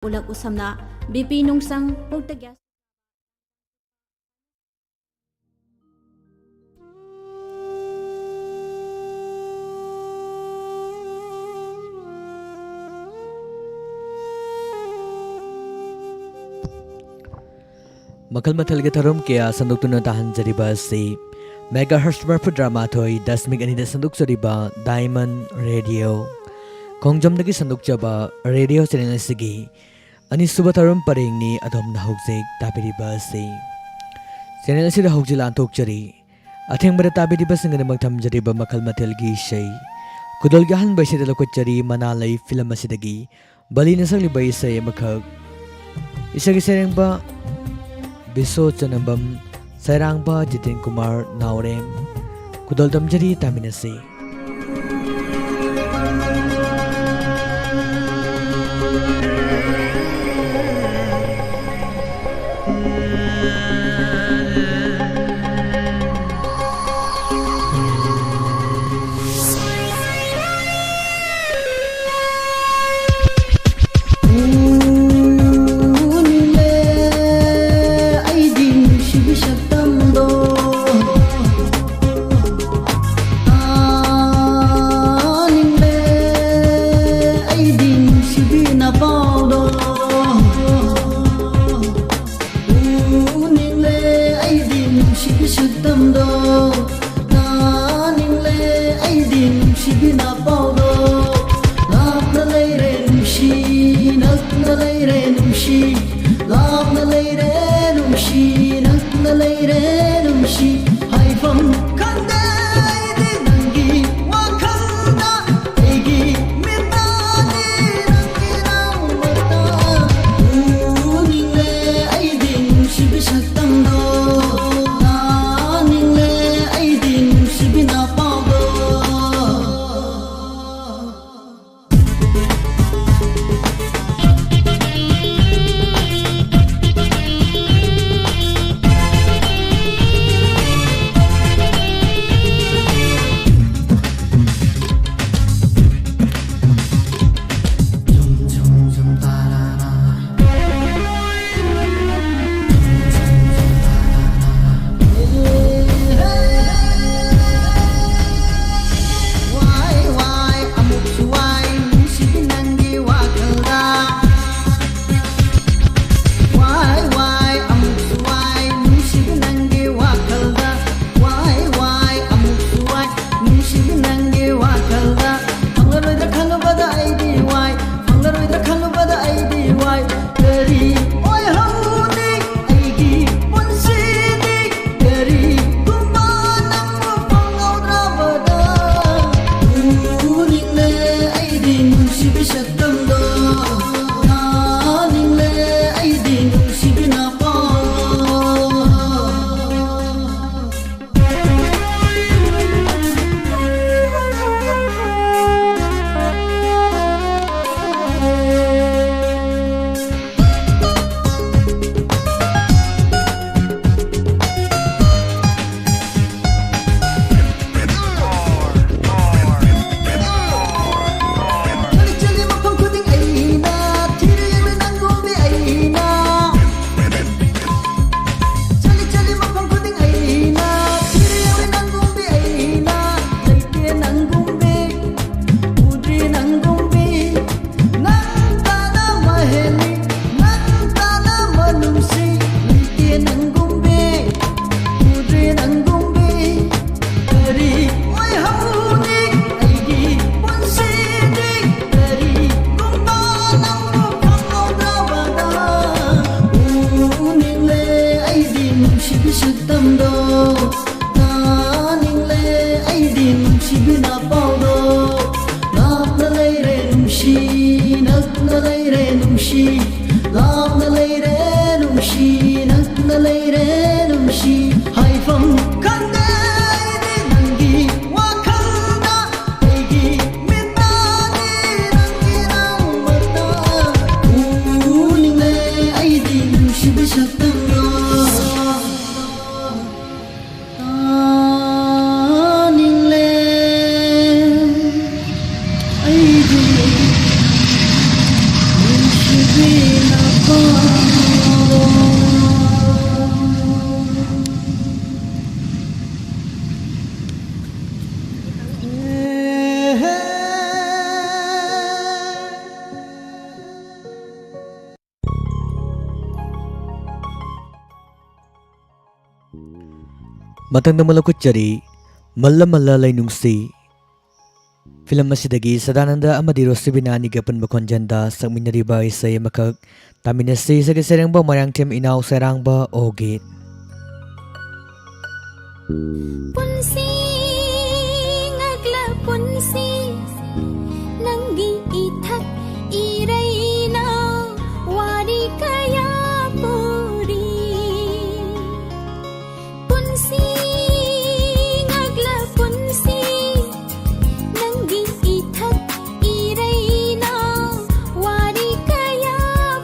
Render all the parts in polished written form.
ulak usamna BP nungsang pagtagyas. मखल मथल के थरुम के संदुक्तुना ताहन जरिबा से मेगाहर्ट्ज मरफु ड्रामा थोई 10 मिग अनि संदुक जरिबा डायमंड रेडियो खोंगजमदगी संदुक जबा रेडियो चैनल सिगी अनि सुबह थरुम परेंगनी अदम नहुजेक ताबिरिबा से चैनल सिदा हौजिल आंतोक जरी अथेंगबदा ताबिरिबा सिंगने मगथम जरिबा मखल मथल गी शै कुदल गहन बैसे लकोचरी मनालै फिल्म असिदगी बलि नसंगलि बैसे मखक इसगी सेरेंगबा बिसो चनबम सैरांगबा Jitin Kumar नावरेम कुदल दमजरी तामिनसे Matang na malakutjari, malla lainungsi. Film asidagi sadananda amadi rosibinani gapan bakonjanda sang minariba isay makag taminasi sa kaserang ba marang tim inaw serang ba ogit. Punsi ngagla punsi nanggi itat iray na wari kaya puri. Punsi ngagla punsi nanggi itat iray na wari kaya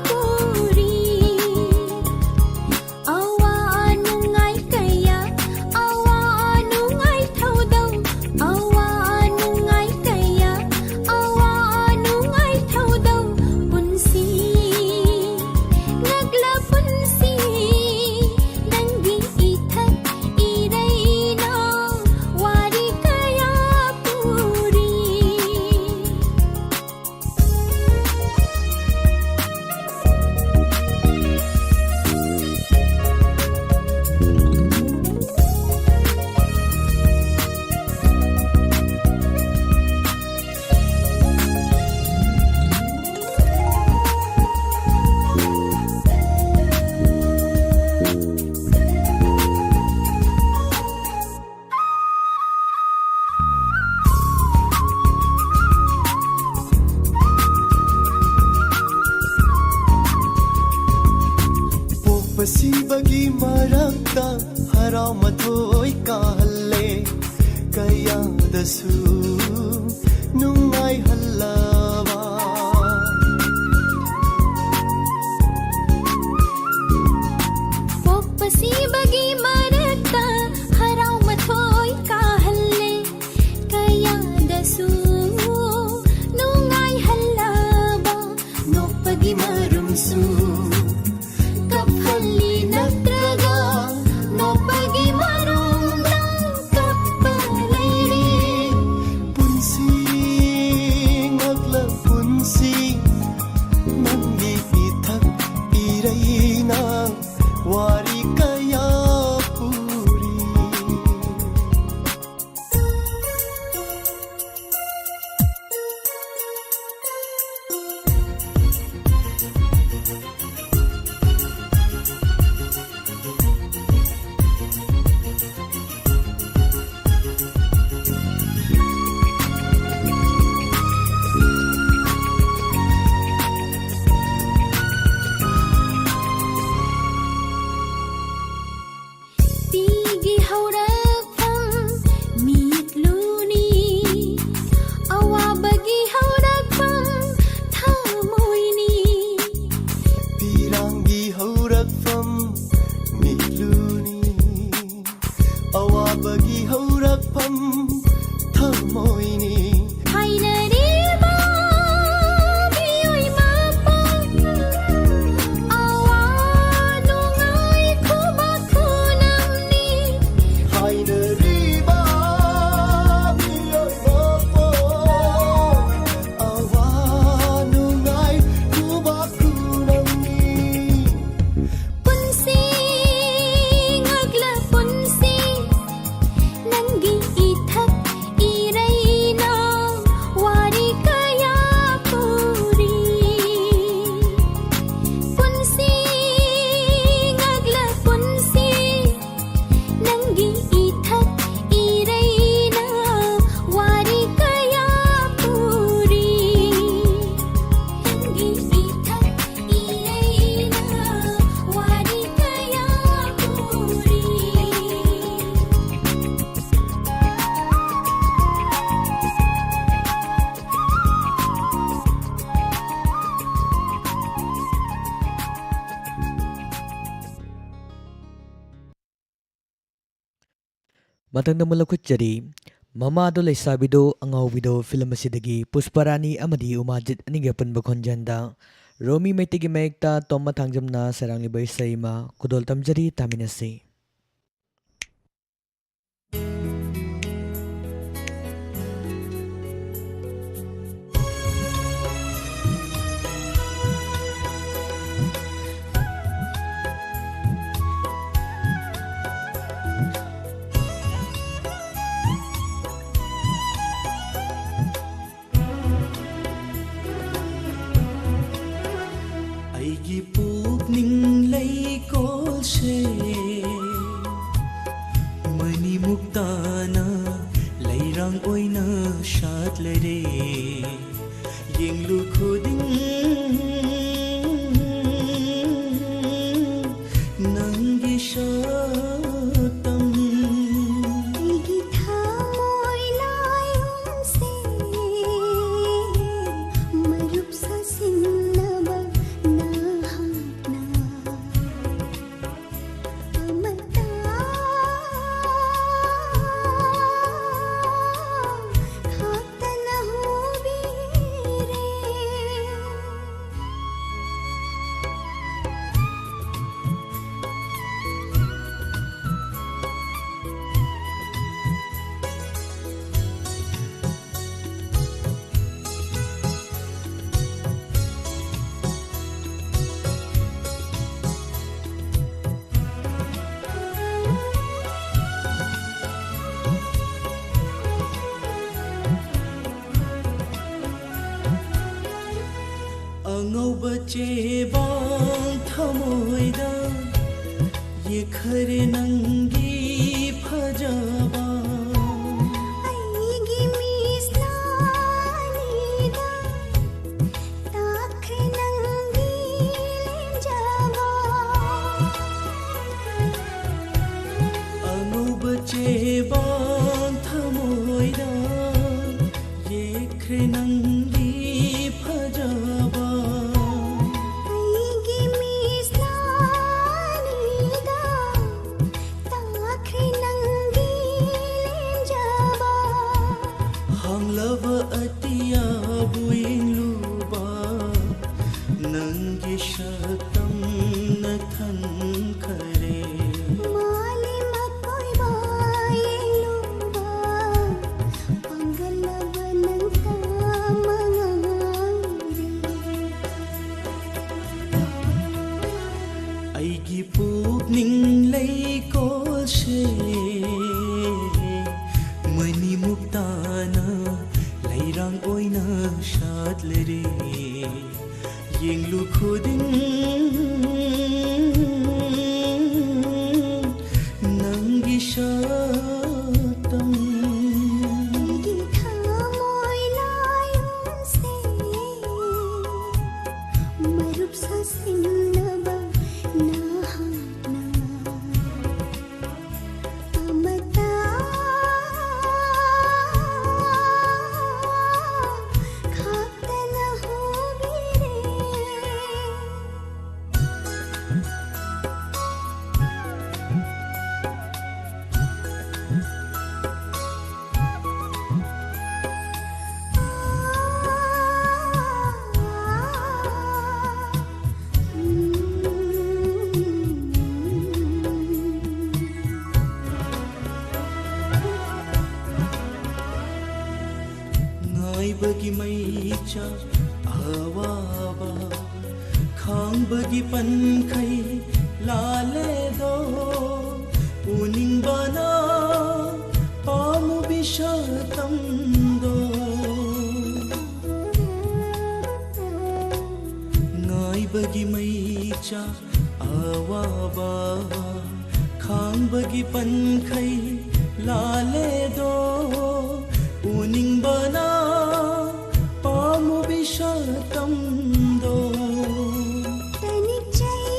puri. Awa anungay kaya awa anungay thaw daw awa anungay kaya awa anungay thaw daw punsi ngagla punsi nanggi itat iray na wari kaya puri. पोपसी बगी मरक्ता हराव मथोय काहल्ले कयादसु नुंगाय हल्लावा पोपसी बगी मरक्ता हराव मथोय काहल्ले कयादसु नुंगाय हल्लावा नोपगी मरुमसु kapali natraga nopagi marungrang kapalairi. punsi ngagla punsi nanggi ithak irayna wari kaya puri. Tigi haurakam mitluni awa bagi haurakam thamoini. Pirangi haurak fam mitluni awabagi haurak fam thamoini. Hainari ba biyoy mapang awa nungay kumakunam ni. Hainariba biyoy mapo awanungay kubakunam ni. Punsi ngagla punsi nanggi itak iray na wari kaya puri. Punsi ngagla punsi nanggi itak iray na wari kaya puri. Nanggi itak iray na wari kaya puri. Matang na malakutjari, mamado laisabido ang awbido film asidagi pusparani amadi umajit ani gapan bakonjanda Romi Maitigi Maikta Toma Tangjamna Serang Libay Saima Kudol Tamjari Taminasi. ꯑꯩꯒꯤ ꯄꯨꯛꯅꯤꯡ ꯂꯩꯀꯣꯜꯁꯦ ꯃꯅꯤꯃꯨꯛ ꯇꯥꯅ ꯂꯩꯔꯥꯡ ꯑꯣꯏꯅ ꯁꯥꯠꯂꯔꯦ ꯌꯦꯡꯂꯨ ꯈꯨꯗꯤꯡ ꯅꯪꯒꯤ ꯁꯛꯇꯝ ꯑꯩꯒꯤ ꯊꯃꯣꯏ ꯂꯥꯏꯌꯣꯟꯁꯦ ꯃꯔꯨꯞ ꯁꯥꯁꯤꯟꯅꯕ ꯅꯍꯥꯛꯅ ꯑꯃꯠꯇ ꯈꯥꯛꯇꯅ ꯍꯨꯕꯤꯔꯦ ꯑꯉꯧꯕ ꯆꯦꯕꯥꯡ ꯊꯃꯣꯏꯗ ꯌꯦꯛꯈꯔꯦ ꯅꯪꯒꯤ ꯐꯖꯕ ꯑꯩꯒꯤ ꯃꯤꯠꯁꯅꯥꯅꯤꯗ ꯇꯥꯈ꯭ꯔꯦ ꯅꯪꯒꯤ ꯂꯦꯝꯖꯕ ꯑꯉꯧꯕ ꯆꯦꯕꯥꯡ ꯊꯃꯣꯏꯗ ꯌꯦꯛꯈ꯭ꯔꯦ ꯅꯪꯒꯤ ꯐꯖꯕ ꯑꯩꯒꯤ ꯃꯤꯠꯁꯅꯥꯅꯤꯗ ꯇꯥꯈ꯭ꯔꯦ ꯅꯪꯒꯤ ꯂꯦꯝꯖꯕ ꯍꯥꯡꯂꯕ ꯑꯇꯤꯌꯥꯕꯨ ꯌꯦꯡꯂꯨꯕ ꯅꯪꯒꯤ ꯁꯛꯇꯝꯅ ꯊꯟꯈꯔꯦ ꯃꯥꯂꯦꯝ ꯑꯀꯣꯏꯕ ꯌꯦꯡꯂꯨꯕ ꯄꯥꯡꯒꯜꯂꯕ ꯅꯪꯇ ꯃꯉꯥꯏꯔꯦ ꯑꯩꯒꯤ ꯄꯨꯛꯅꯤꯡ ꯂꯩꯀꯣꯜꯁꯦ ꯃꯅꯤꯃꯨꯛ ꯇꯥꯅ ꯂꯩꯔꯥꯡ ꯑꯣꯏꯅ ꯁꯥꯠꯂꯔꯦ ꯌꯦꯡꯂꯨ ꯈꯨꯗꯤꯡ ꯅꯪꯒꯤ ꯁꯛꯇꯝ ꯑꯩꯒꯤ ꯊꯃꯣꯏ ꯂꯥꯏꯌꯣꯟꯁꯦ ꯃꯔꯨꯞ ꯁꯥꯁꯤꯟꯅꯕ ꯅꯍꯥꯛꯅ ꯑꯃꯠꯇ ꯈꯥꯛꯇꯅ ꯍꯨꯕꯤꯔꯦ ꯉꯥꯏꯕꯒꯤ ꯃꯩꯆꯥ ꯑꯋꯥꯕ ꯈꯥꯡꯕꯒꯤ ꯄꯟꯈꯩ ꯂꯥꯜꯂꯦꯗꯣ ꯎꯅꯤꯡꯕꯅ ꯄꯥꯝꯃꯨꯕꯤ ꯁꯛꯇꯝꯗꯣ ꯉꯥꯏꯕꯒꯤ ꯃꯩꯆꯥ ꯑꯋꯥꯕ ꯈꯥꯡꯕꯒꯤ ꯄꯟꯈꯩ ꯂꯥꯜꯂꯦꯗꯣ ꯎꯅꯤꯡꯕꯅ ꯄꯥꯝꯃꯨꯕꯤ ꯁꯛꯇꯝꯗꯣ ꯇꯅꯤꯛꯆꯩ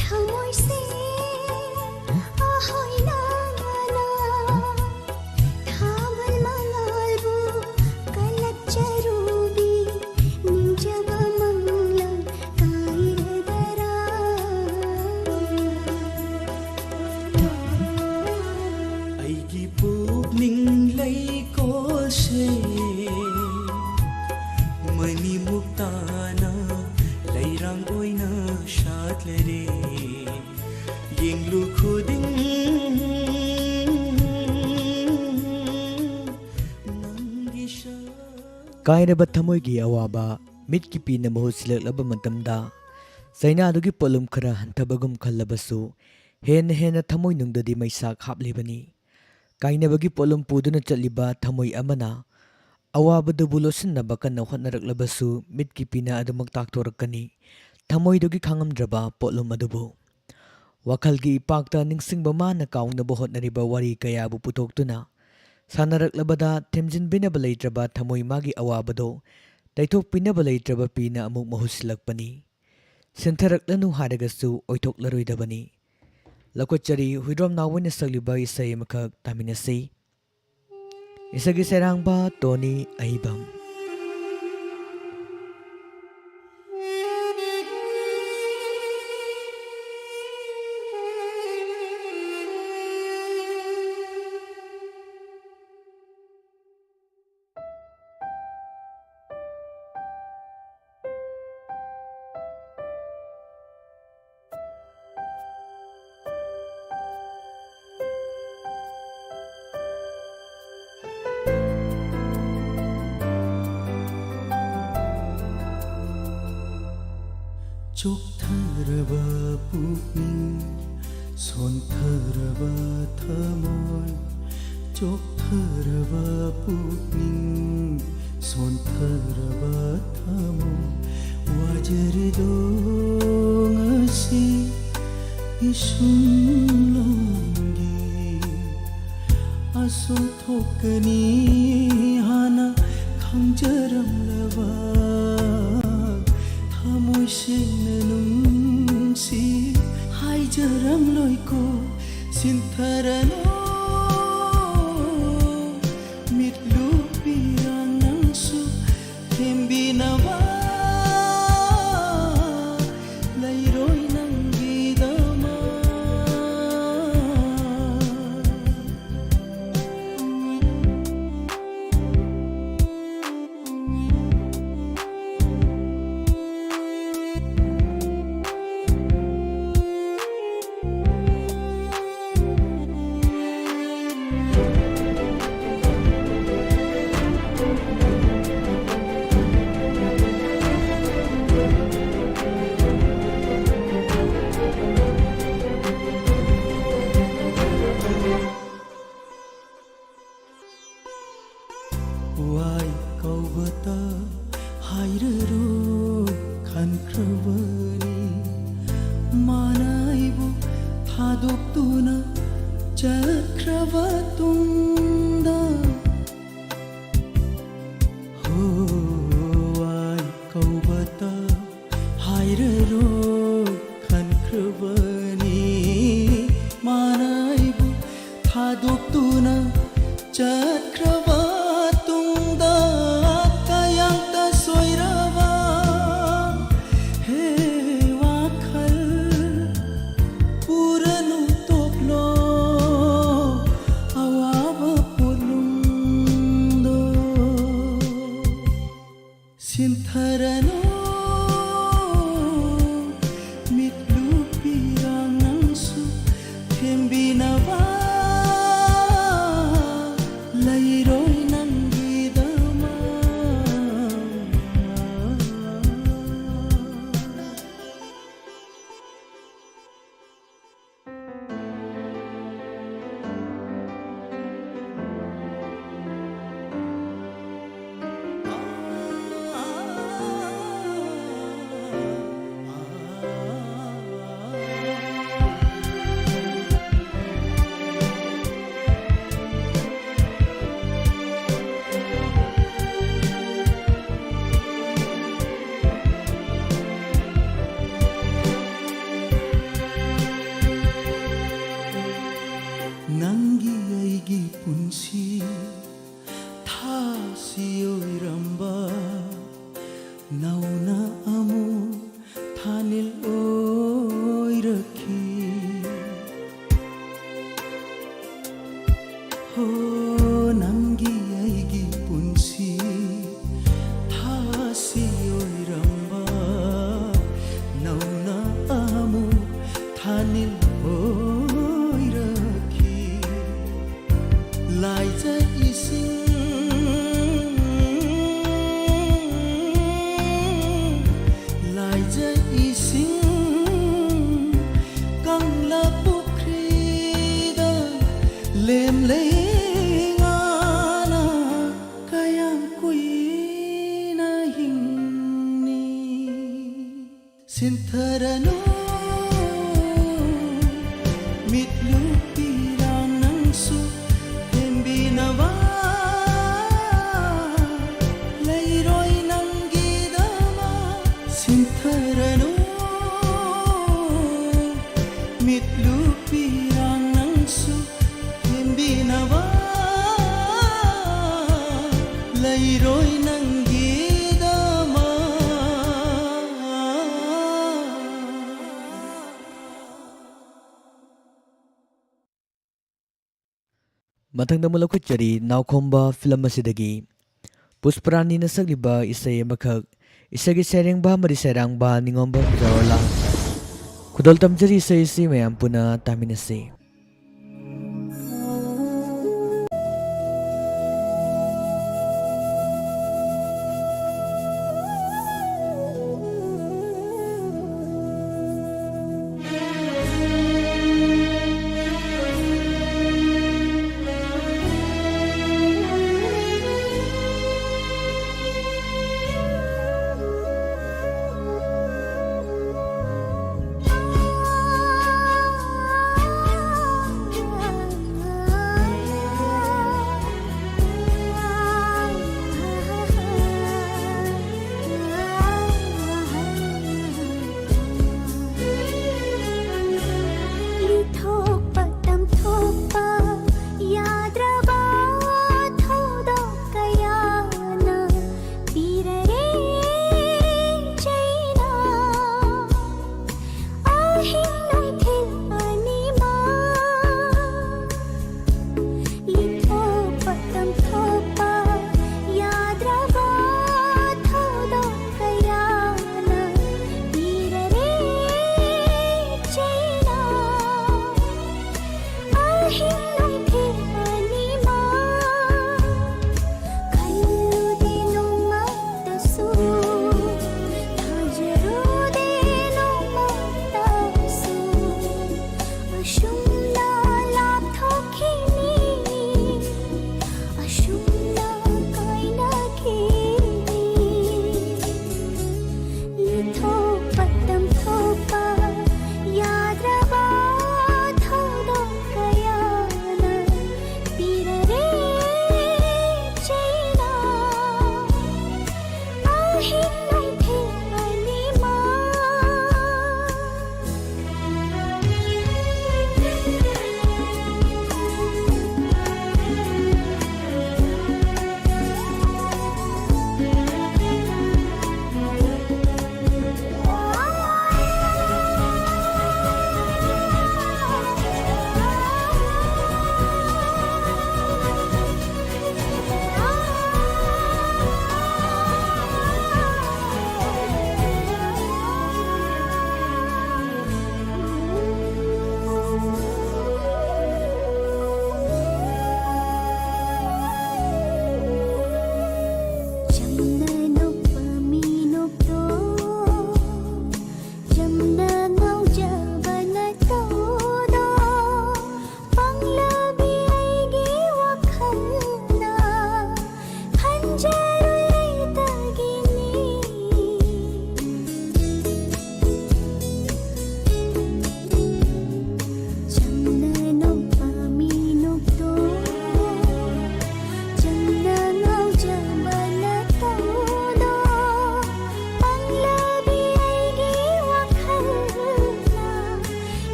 ꯊꯃꯣꯏꯁꯦ ꯑꯍꯣꯏ ꯅꯥꯅ ꯊꯥꯕꯜ ꯃꯉꯥꯜꯕꯨ ꯀꯂꯛꯆꯔꯨꯕꯤ ꯅꯤꯡꯖꯕ ꯃꯪꯂꯥꯟ ꯀꯥꯏꯔꯗꯔꯥ ꯑꯩꯒꯤ ꯄꯨꯛꯅꯤꯡ ꯂꯩꯀꯣꯜꯁꯦ ꯑꯣꯏꯅ ꯁꯥꯠꯂꯔꯦ ꯌꯦꯡꯂꯨ ꯈꯨꯗꯤꯡ ꯅꯪꯒꯤ Kainaba thamoigi awaba mitki pina mahut silaklaba matamda Chainadugi polum khara hantabagum khallabasu hena thamoi nungdadi maisak haplibani Kainabagi polum puduna chatliba thamoi amana awabadu bulosinaba kanna hotnaraklabasu mitki pina adumak taktorakani thamoidugi khangamdraba polum adubu Wakhalgi ipakta ningsingba mana kaungnaba hotnariba wari kayabu putoktuna Sanaraklabada themjinbinaba leitraba thamoi magi awabado taithokpinaba leitraba pina amuk mahusilakpani Sintharaklanu haragasu oithoklaroi Lakochari huidrom nawina sagliba isai makhak taminasi Isagi serangba Tony Aibam ꯆꯣꯛꯊꯔꯕ ꯄꯨꯛꯅꯤꯡ ꯁꯣꯟꯊꯔꯕ ꯊꯃꯣꯏ ꯆꯣꯛꯊꯔꯕ ꯄꯨꯛꯅꯤꯡ ꯁꯣꯟꯊꯔꯕ ꯊꯃꯣꯏ ꯋꯥꯖꯔꯤꯗꯣ ꯉꯁꯤ 이순간이 아som thokani hana khangjaramlaba thamoi sengna nungsi haijaram loiko sintharano mitlu pirang nangsu thembinawa lairoi nangidama Wai kaubata hairero khankrabani manaibu thadoktuna chakravatunda ho wai kaubata hairero khankrabani manaibu thadoktuna chakravatunda kayakta soirava he wakhal puranu toklo awaba pulundo sintharano mitlu pirang nangsu thembinawa lairoi nangidama Nangi aigi punsi thasi oiramba nauna amu thanil oirakhi ho nangi aigi punsi thasi oiramba Sintarano mitlupirang ng su Hembinawa layroy ng gidama Sintarano mitlupirang ng su Hembinawa layroy ng gidama Matangda mulakutjari naukhomba film asidagi Pusparani na sagliba isay makhag isagi sereng ba mariserang ba ningomba jarola Kudol tamjari isay si mayam puna taminasi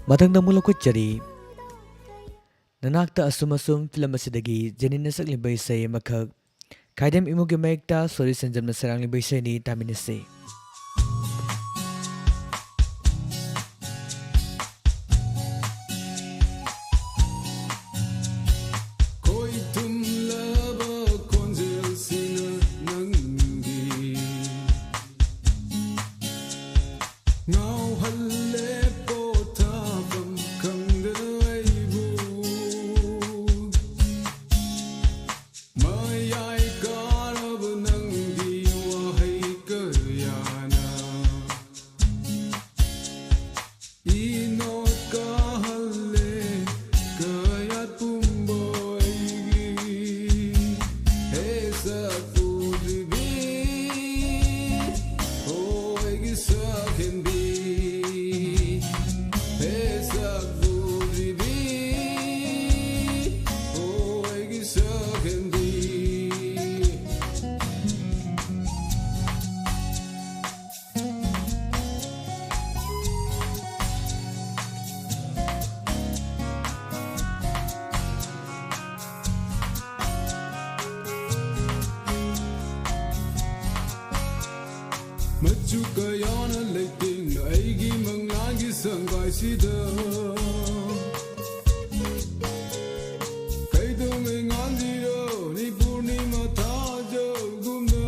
Mathangda mulukutchari nanakta asum film asidagi Janina sakliba isai makhak Kaidem imugi maikta sori sanjamna sarangli isai ni taminase. Machu kayana leiting na aigi manglagi sangkai sida Kaidong ingan diro ni purnima thajo gumna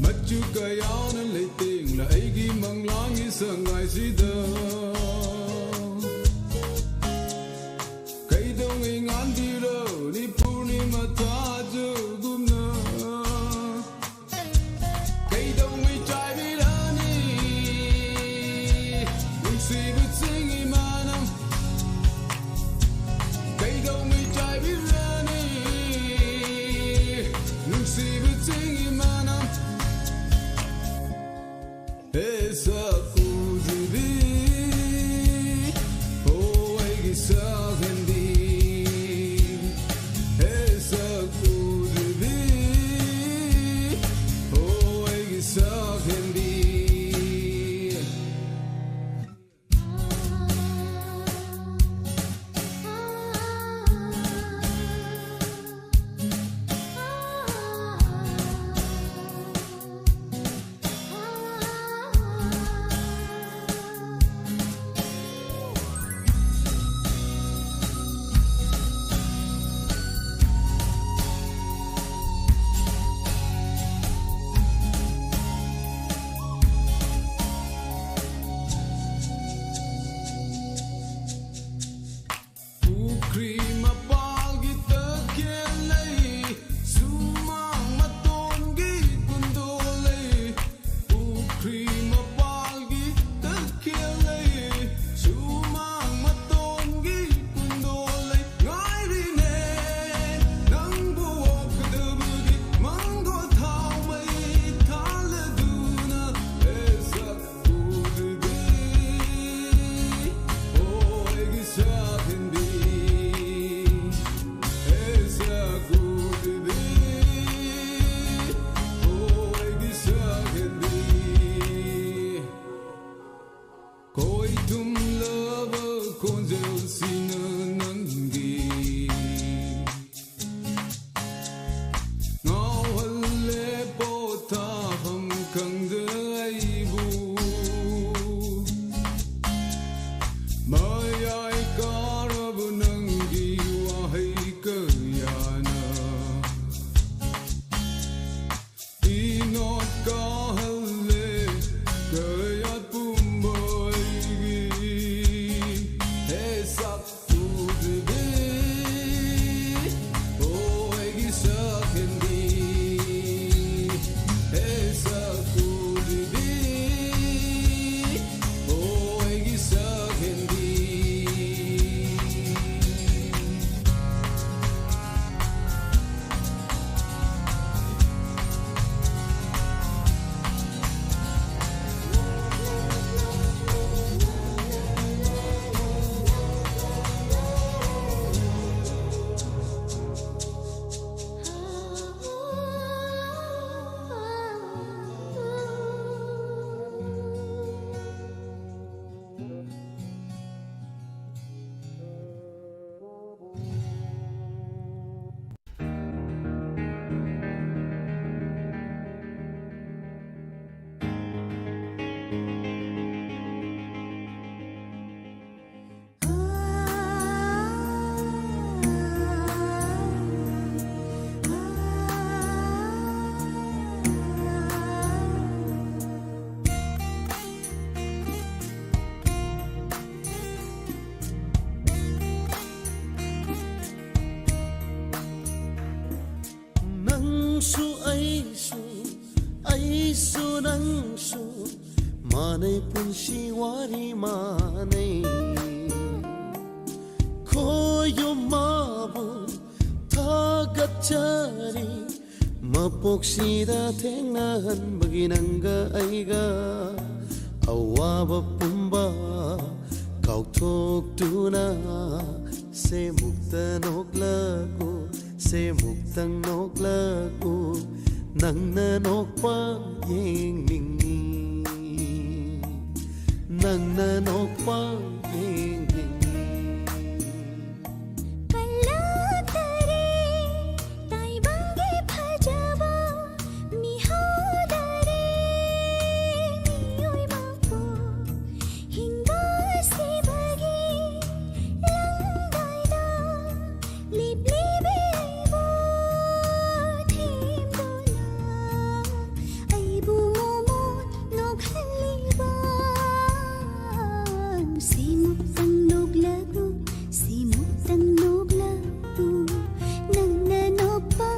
Machu kayana leiting na aigi manglagi sangkai sida Kaidong ingan diro ni purnima thajo gumna Kaidong we try me पुन्सी वारीमानै खोयो माबु थागच्चरी मपोक्सिदा थेंनहन्बगी नंगा अइगा अवाब पुंबा काउथोक्तुना से मुक्त नोक्लकु से मुक्तं नोक्लकु नंगना नोक्पा येंगनिंगी नंगना नोक्पा येंगनिंगी कल्लातरे ताइबंगे फजवा मिहादरे मियोय मापो हिंगा से बगे लंगाइदा लिबलिबे आइबो थेमदोना आइबो मोमो नोखलिबा सिमुक्तं नोग्लागु सिमुक्तं नोग्लागु नंगना नोपा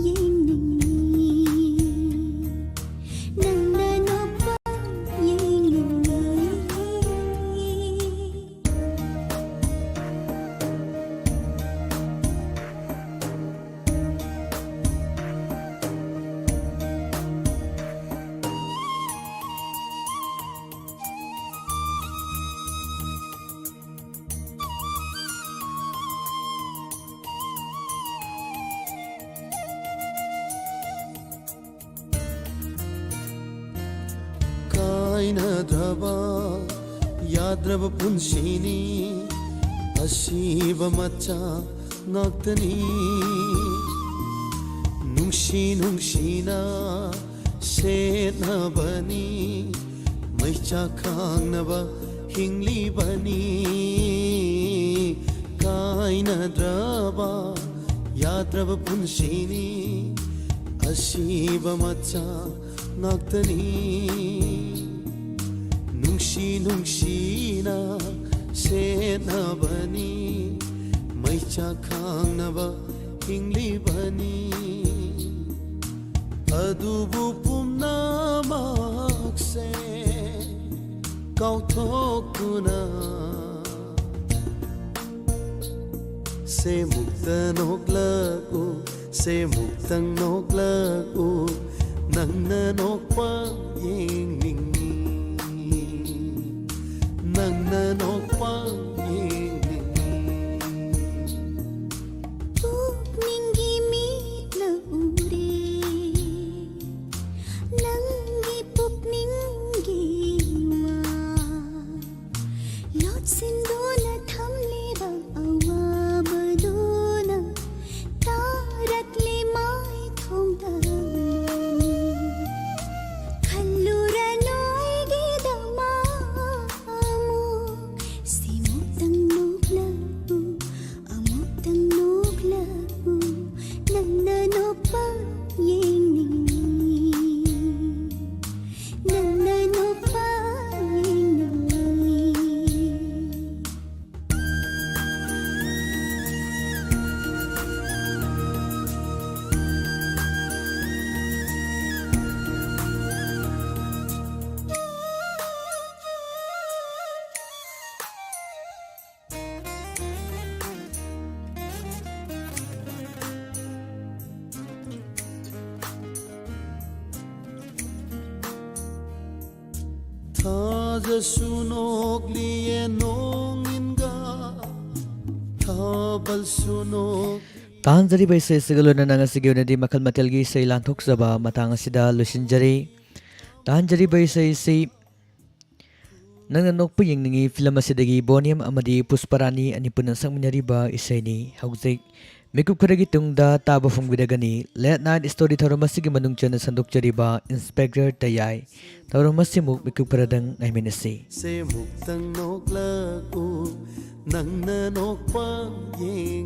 येंगनिंगी नंगना नोपा येंगनिंगी कायनद्रबा याद्रब पुन्सिनी असीब मच्चा ngakhtani nungsi nungsina setnabani maicha khangnaba hinglibani kainadraba yadraba punsini asiba macha ngakhtani nungsi nungsina setnabani maicha khangnaba hinglibani adubu pumnamakse kauthokuna se mukta noklaku se muktang noklaku nangna nokpa yengningi nangna nokpa yengningi pukningi mitna ure nangi pukningi wa lotsindona thamleba awabadona tarakle mai thongda khallura noige dama amuk simuktang noglabu amuktang noglabu nangna nopa yengningi nangna nopa yengningi Thaja sunok liye nonginga Thabal sunok तांजरी बैसे सिगलोना नंगा सिगयोनदी मखल मतेलगी से लांथोक सभा मतंग असिदा लुसिनजरी तांजरी बैसे से नंगा नोकप यंगनिंगी film असिदगी बोनियम अमदी पुष्परानी अनिपुन संगमिनरिबा इसेनी हौजिक मिकुप खरगी तुंगदा ताबा फंगविदगनी लेट नाइट स्टोरी थरोमसिगी मनुंगचन संदुकचरिबा इंस्पेक्टर तयाई थरोमसिमुक मिकुप खरदंग नाइमिनसी se muktang noklaku nangna nokpa yeng